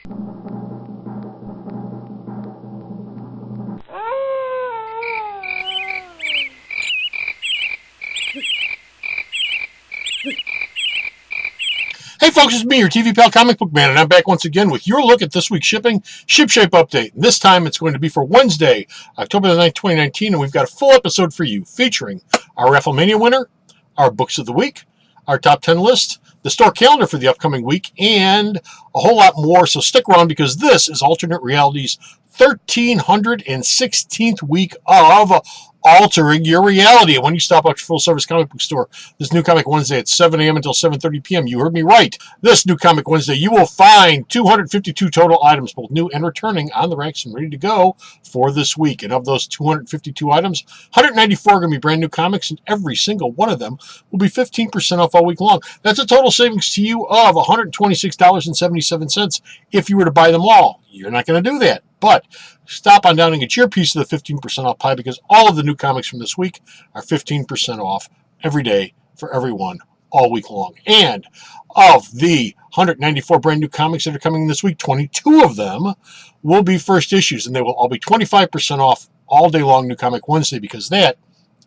Hey folks, it's me, your TV pal Comicbookman, and I'm back once again with your look at this week's shipping Shipshape update. This time it's going to be for Wednesday, October the 9th, 2019, and we've got a full episode for you featuring our Rafflemania winner, our books of the week, our top 10 list, the store calendar for the upcoming week, and a whole lot more. So stick around because this is Alternate Reality's 1316th week of altering your reality. And when you stop at your full-service comic book store this New Comic Wednesday at 7 a.m. until 7:30 p.m., you heard me right. This New Comic Wednesday, you will find 252 total items, both new and returning, on the racks and ready to go for this week. And of those 252 items, 194 are going to be brand new comics, and every single one of them will be 15% off all week long. That's a total savings to you of $126.77 if you were to buy them all. You're not going to do that, but stop on down and get your piece of the 15% off pie, because all of the new comics from this week are 15% off every day for everyone all week long. And of the 194 brand new comics that are coming this week, 22 of them will be first issues, and they will all be 25% off all day long New Comic Wednesday, because that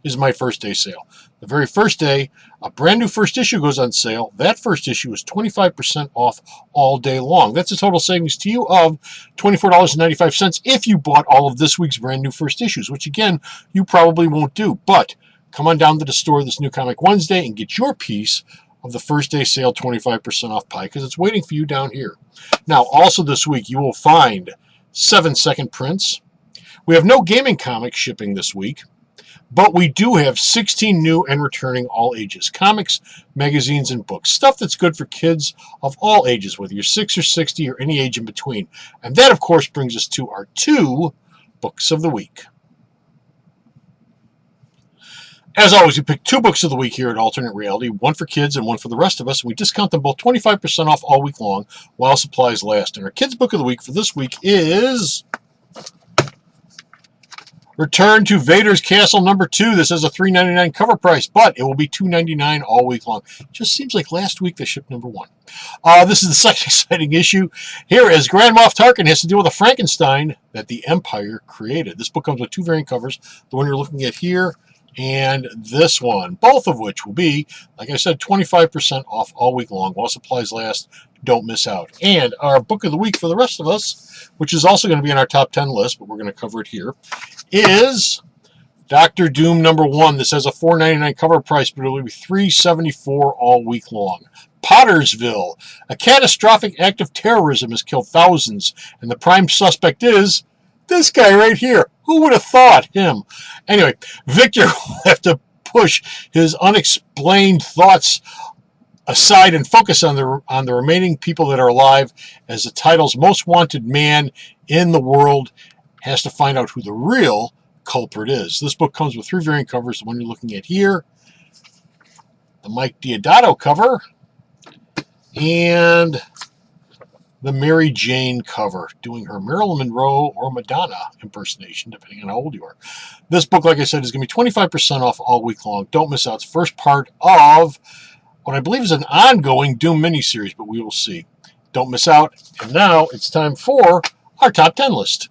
is my first day sale. The very first day, a brand new first issue goes on sale. That first issue is 25% off all day long. That's a total savings to you of $24.95 if you bought all of this week's brand new first issues, which again, you probably won't do. But come on down to the store this New Comic Wednesday and get your piece of the first day sale 25% off pie, because it's waiting for you down here. Now, also this week, you will find 7-second prints. We have no gaming comics shipping this week, but we do have 16 new and returning all ages comics, magazines, and books. Stuff that's good for kids of all ages, whether you're 6 or 60 or any age in between. And that, of course, brings us to our 2 books of the week. As always, we pick 2 books of the week here at Alternate Reality, one for kids and one for the rest of us. And we discount them both 25% off all week long while supplies last. And our kids' book of the week for this week is Return to Vader's Castle #2. This has a $3.99 cover price, but it will be $2.99 all week long. Just seems like last week they shipped #1. This is the second exciting issue. Here, as Grand Moff Tarkin has to deal with a Frankenstein that the Empire created. This book comes with 2 variant covers, the one you're looking at here and this one, both of which will be, like I said, 25% off all week long while supplies last. Don't miss out. And our book of the week for the rest of us, which is also going to be in our top 10 list, but we're going to cover it here, is Doctor Doom #1. This has a $4.99 cover price, but it will be $3.74 all week long. Pottersville. A catastrophic act of terrorism has killed thousands, and the prime suspect is this guy right here. Who would have thought him? Anyway, Victor will have to push his unexplained thoughts aside and focus on the remaining people that are alive, as the title's most wanted man in the world has to find out who the real culprit is. This book comes with 3 variant covers, the one you're looking at here, the Mike Deodato cover, and the Mary Jane cover, doing her Marilyn Monroe or Madonna impersonation, depending on how old you are. This book, like I said, is going to be 25% off all week long. Don't miss out. It's the first part of what I believe is an ongoing Doom miniseries, but we will see. Don't miss out. And now it's time for our top 10 list.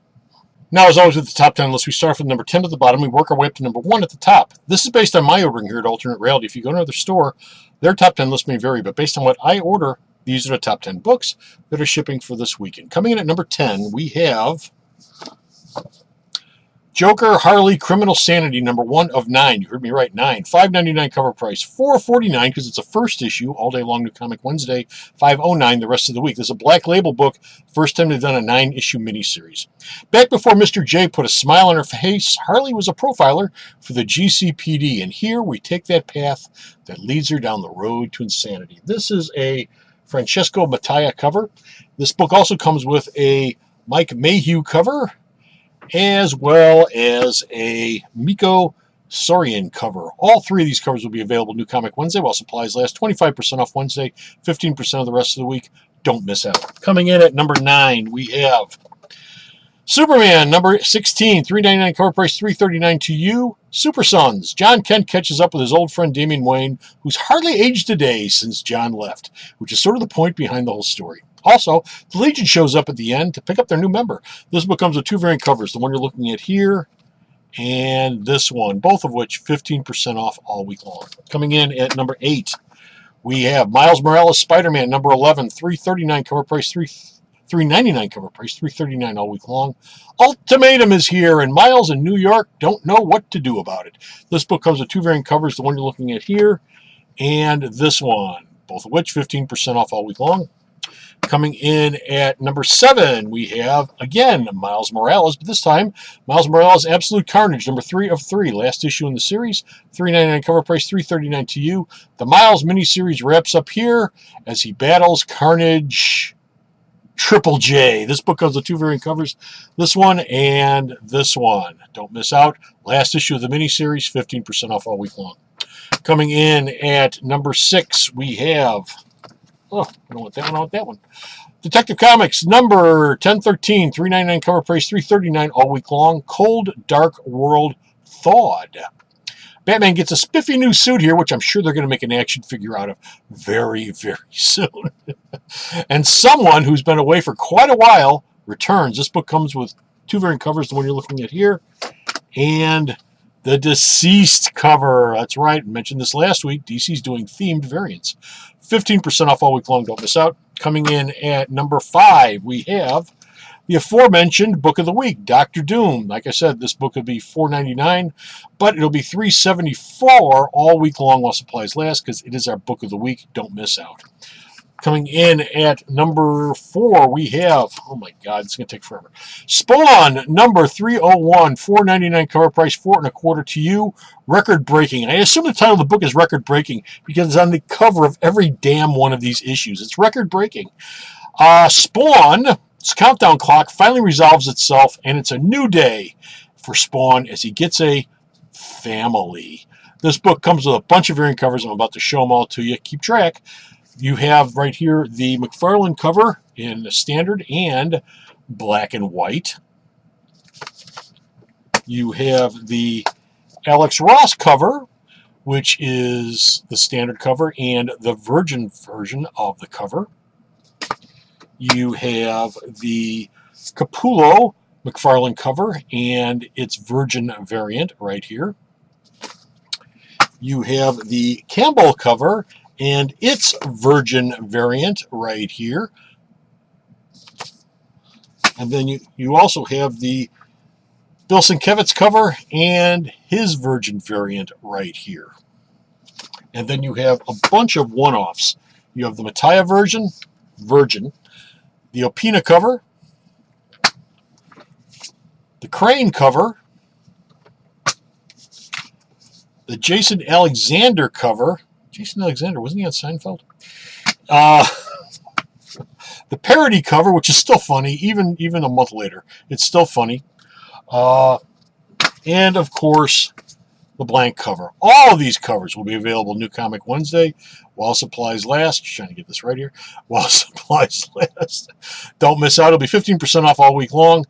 Now, as always with the top 10 list, we start from number 10 at the bottom. We work our way up to number 1 at the top. This is based on my ordering here at Alternate Reality. If you go to another store, their top 10 list may vary, but based on what I order, these are the top 10 books that are shipping for this weekend. Coming in at number 10, we have Joker Harley Criminal Sanity #1 of 9. You heard me right, 9. $5.99 cover price. $4.49 because it's a first issue, all day long New Comic Wednesday. $5.09 the rest of the week. This is a black label book. First time they've done a 9-issue miniseries. Back before Mr. J put a smile on her face, Harley was a profiler for the GCPD. And here we take that path that leads her down the road to insanity. This is a Francesco Mattia cover. This book also comes with a Mike Mayhew cover, as well as a Miko Sorian cover. All 3 of these covers will be available New Comic Wednesday while supplies last. 25% off Wednesday, 15% of the rest of the week. Don't miss out. Coming in at number 9, we have Superman number 16, $3.99 cover price, $3.39 to you. Super Sons. John Kent catches up with his old friend Damian Wayne, who's hardly aged a day since John left, which is sort of the point behind the whole story. Also, the Legion shows up at the end to pick up their new member. This book comes with 2 variant covers, the one you're looking at here and this one, both of which 15% off all week long. Coming in at number 8, we have Miles Morales Spider-Man, number 11, $3.39 cover price, $3.99 cover price, $3.39 all week long. Ultimatum is here, and Miles in New York don't know what to do about it. This book comes with 2 variant covers, the one you're looking at here and this one, both of which 15% off all week long. Coming in at number 7, we have, again, Miles Morales, but this time, Miles Morales Absolute Carnage, number 3 of 3, last issue in the series, $3.99 cover price, $3.39 to you. The Miles miniseries wraps up here as he battles Carnage Triple J. This book comes with 2 variant covers, this one and this one. Don't miss out. Last issue of the miniseries, 15% off all week long. Coming in at number 6, we have... Oh, I don't want that one. I want that one. Detective Comics, number 1013, $3.99 cover price, $3.39 all week long. Cold, Dark World Thawed. Batman gets a spiffy new suit here, which I'm sure they're going to make an action figure out of very, very soon. And someone who's been away for quite a while returns. This book comes with 2 variant covers, the one you're looking at here, and the Deceased cover. That's right. I mentioned this last week. DC's doing themed variants. 15% off all week long. Don't miss out. Coming in at number 5, we have the aforementioned Book of the Week, Doctor Doom. Like I said, this book will be $4.99, but it'll be $3.74 all week long while supplies last because it is our Book of the Week. Don't miss out. Coming in at number 4, we have, oh my God, it's going to take forever. Spawn, number 301, $4.99 cover price, $4.25 to you. Record breaking. I assume the title of the book is record breaking because it's on the cover of every damn one of these issues. It's record breaking. Spawn's countdown clock finally resolves itself, and it's a new day for Spawn as he gets a family. This book comes with a bunch of variant covers. I'm about to show them all to you. Keep track. You have right here the McFarlane cover in the standard and black and white. You have the Alex Ross cover, which is the standard cover and the Virgin version of the cover. You have the Capullo McFarlane cover and its Virgin variant right here. You have the Campbell cover and its Virgin variant right here. And then you also have the Bill Sienkiewicz cover and his Virgin variant right here. And then you have a bunch of one-offs. You have the Mattia Virgin, the Opina cover, the Crane cover, the Jason Alexander cover. Jason Alexander, wasn't he on Seinfeld? The parody cover, which is still funny, even a month later. It's still funny. And, of course, the blank cover. All of these covers will be available New Comic Wednesday while supplies last. Just trying to get this right here. While supplies last. Don't miss out. It'll be 15% off all week long.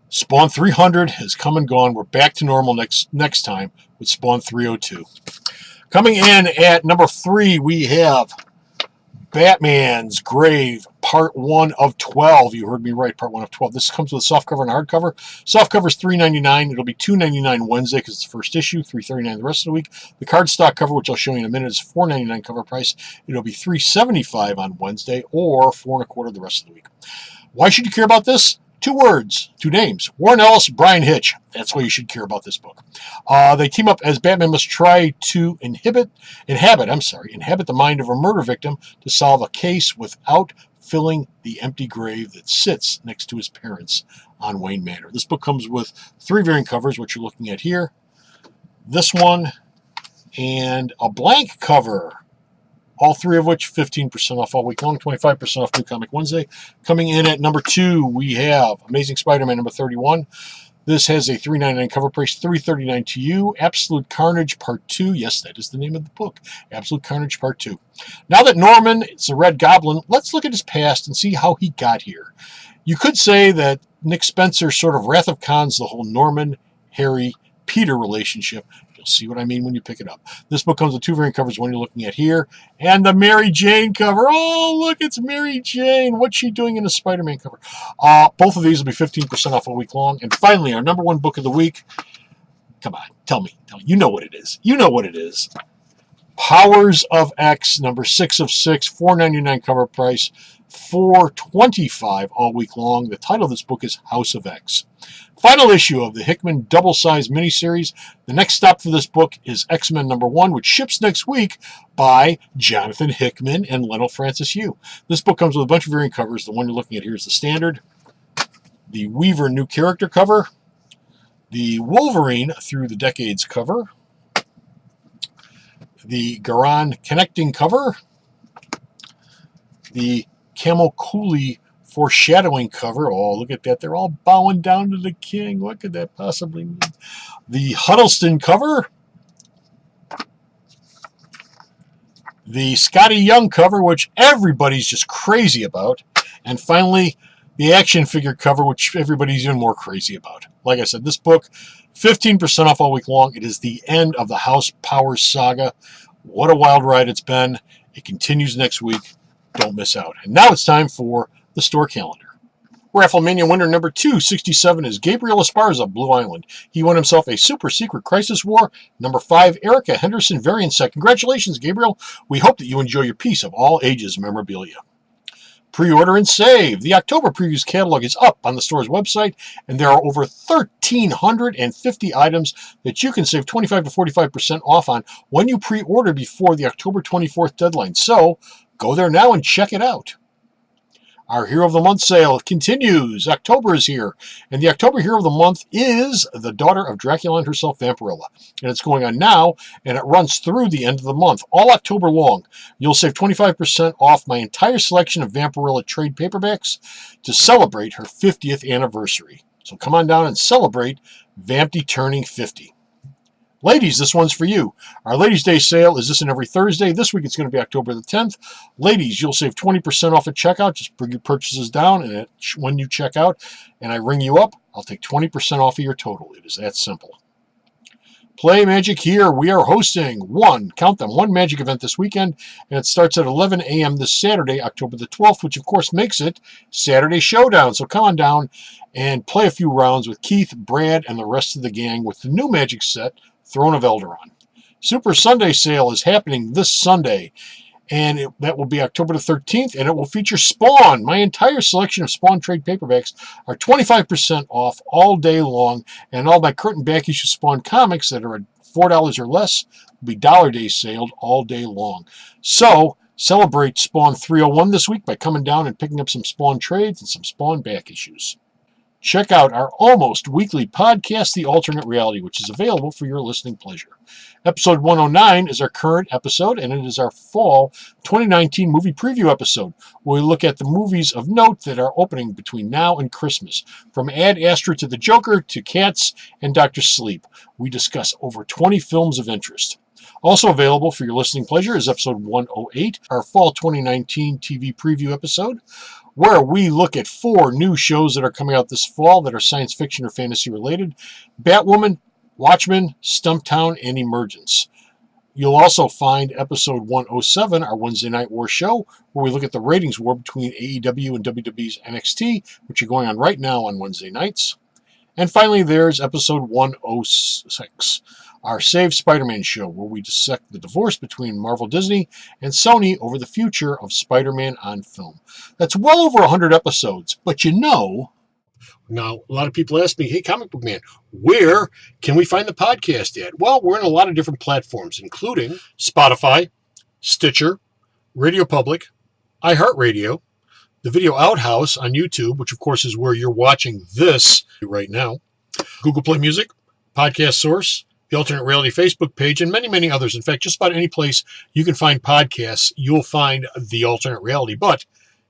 Spawn 300 has come and gone. We're back to normal next time with Spawn 302. Coming in at number 3, we have Batman's Grave, Part 1 of 12. You heard me right, Part 1 of 12. This comes with a softcover and hardcover. Softcover is $3.99. It'll be $2.99 Wednesday because it's the first issue, $3.39 the rest of the week. The cardstock cover, which I'll show you in a minute, is $4.99 cover price. It'll be $3.75 on Wednesday or $4.25 the rest of the week. Why should you care about this? 2 words, 2 names. Warren Ellis, Brian Hitch. That's why you should care about this book. They team up as Batman must try to inhabit the mind of a murder victim to solve a case without filling the empty grave that sits next to his parents on Wayne Manor. This book comes with 3 variant covers, which you're looking at here. This one and a blank cover. All 3 of which 15% off all week long, 25% off New Comic Wednesday. Coming in at number 2, we have Amazing Spider-Man number 31. This has a $3.99 cover price, $3.39 to you. Absolute Carnage Part 2. Yes, that is the name of the book. Absolute Carnage Part 2. Now that Norman is a Red Goblin, let's look at his past and see how he got here. You could say that Nick Spencer sort of Wrath of Khan's the whole Norman, Harry, Peter relationship. You'll see what I mean when you pick it up. This book comes with 2 variant covers, one you're looking at here, and the Mary Jane cover. Oh, look, it's Mary Jane. What's she doing in a Spider-Man cover? Both of these will be 15% off all week long. And finally, our number 1 book of the week. Come on, tell me. You know what it is. You know what it is. Powers of X, number 6 of 6, $4.99 cover price, $4.25 all week long. The title of this book is House of X. Final issue of the Hickman double-sized miniseries. The next stop for this book is X-Men number 1, which ships next week by Jonathan Hickman and Lionel Francis Yu. This book comes with a bunch of variant covers. The one you're looking at here is the standard, the Weaver new character cover, the Wolverine through the decades cover, the Garan connecting cover, the Camel Cooley foreshadowing cover. Oh, look at that. They're all bowing down to the king. What could that possibly mean? The Huddleston cover, the Scotty Young cover, which everybody's just crazy about, and finally, the action figure cover, which everybody's even more crazy about. Like I said, this book, 15% off all week long. It is the end of the House Powers saga. What a wild ride it's been. It continues next week. Don't miss out. And now it's time for the store calendar. Rafflemania winner number 267 is Gabriel Esparza, Blue Island. He won himself a super secret Crisis War. Number 5, Erica Henderson, variant set. Congratulations, Gabriel. We hope that you enjoy your piece of all ages memorabilia. Pre-order and save. The October Previews catalog is up on the store's website, and there are over 1,350 items that you can save 25 to 45% off on when you pre-order before the October 24th deadline. So go there now and check it out. Our Hero of the Month sale continues. October is here, and the October Hero of the Month is the daughter of Dracula and herself, Vampirella. And it's going on now, and it runs through the end of the month, all October long. You'll save 25% off my entire selection of Vampirella trade paperbacks to celebrate her 50th anniversary. So come on down and celebrate Vampty turning 50. Ladies, this one's for you. Our Ladies' Day sale is this and every Thursday. This week it's going to be October the 10th. Ladies, you'll save 20% off at checkout. Just bring your purchases down, and when you check out and I ring you up, I'll take 20% off of your total. It is that simple. Play Magic here. We are hosting one magic event this weekend, and it starts at 11 a.m. this Saturday, October the 12th, which of course makes it Saturday Showdown. So come on down and play a few rounds with Keith, Brad, and the rest of the gang with the new Magic set, Throne of Eldaron. Super Sunday sale is happening this Sunday, and that will be October the 13th, and it will feature Spawn. My entire selection of Spawn trade paperbacks are 25% off all day long, and all my current back issue Spawn comics that are at $4 or less will be Dollar Day saled all day long. So celebrate Spawn 301 this week by coming down and picking up some Spawn trades and some Spawn back issues. Check out our almost weekly podcast, The Alternate Reality, which is available for your listening pleasure. Episode 109 is our current episode, and it is our fall 2019 movie preview episode, where we look at the movies of note that are opening between now and Christmas. From Ad Astra to The Joker to Cats and Dr. Sleep, we discuss over 20 films of interest. Also available for your listening pleasure is episode 108, our fall 2019 TV preview episode, where we look at 4 new shows that are coming out this fall that are science fiction or fantasy related: Batwoman, Watchmen, Stumptown, and Emergence. You'll also find episode 107, our Wednesday Night War show, where we look at the ratings war between AEW and WWE's NXT, which are going on right now on Wednesday nights. And finally, there's episode 106, our Save Spider-Man show, where we dissect the divorce between Marvel Disney and Sony over the future of Spider-Man on film. That's well over 100 episodes, but now, a lot of people ask me, hey, Comicbookman, where can we find the podcast at? Well, we're in a lot of different platforms, including Spotify, Stitcher, Radio Public, iHeartRadio, the Video Outhouse on YouTube, which of course is where you're watching this right now, Google Play Music, Podcast Source, the Alternate Reality Facebook page, and many, many others. In fact, just about any place you can find podcasts, you'll find The Alternate Reality. But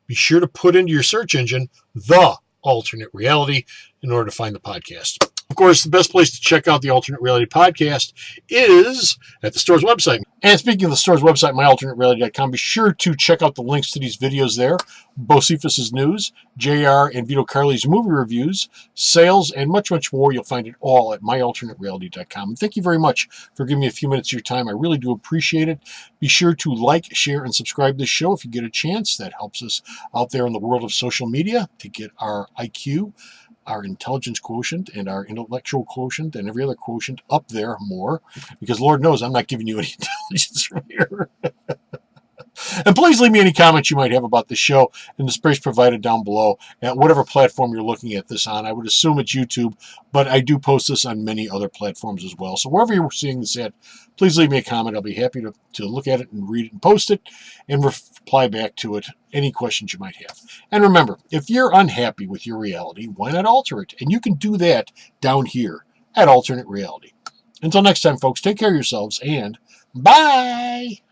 be sure to put into your search engine The Alternate Reality in order to find the podcast. Of course, the best place to check out the Alternate Reality podcast is at the store's website. And speaking of the store's website, myalternatereality.com, be sure to check out the links to these videos there. Bocephus's news, JR and Vito Carly's movie reviews, sales, and much, much more. You'll find it all at myalternatereality.com. And thank you very much for giving me a few minutes of your time. I really do appreciate it. Be sure to like, share, and subscribe to this show if you get a chance. That helps us out there in the world of social media to get our IQ, our intelligence quotient, and our intellectual quotient, and every other quotient up there more, because Lord knows I'm not giving you any intelligence from here. And please leave me any comments you might have about the show in the space provided down below at whatever platform you're looking at this on. I would assume it's YouTube, but I do post this on many other platforms as well. So wherever you're seeing this at, please leave me a comment. I'll be happy to look at it and read it and post it and reply back to it, any questions you might have. And remember, if you're unhappy with your reality, why not alter it? And you can do that down here at Alternate Reality. Until next time, folks, take care of yourselves and bye!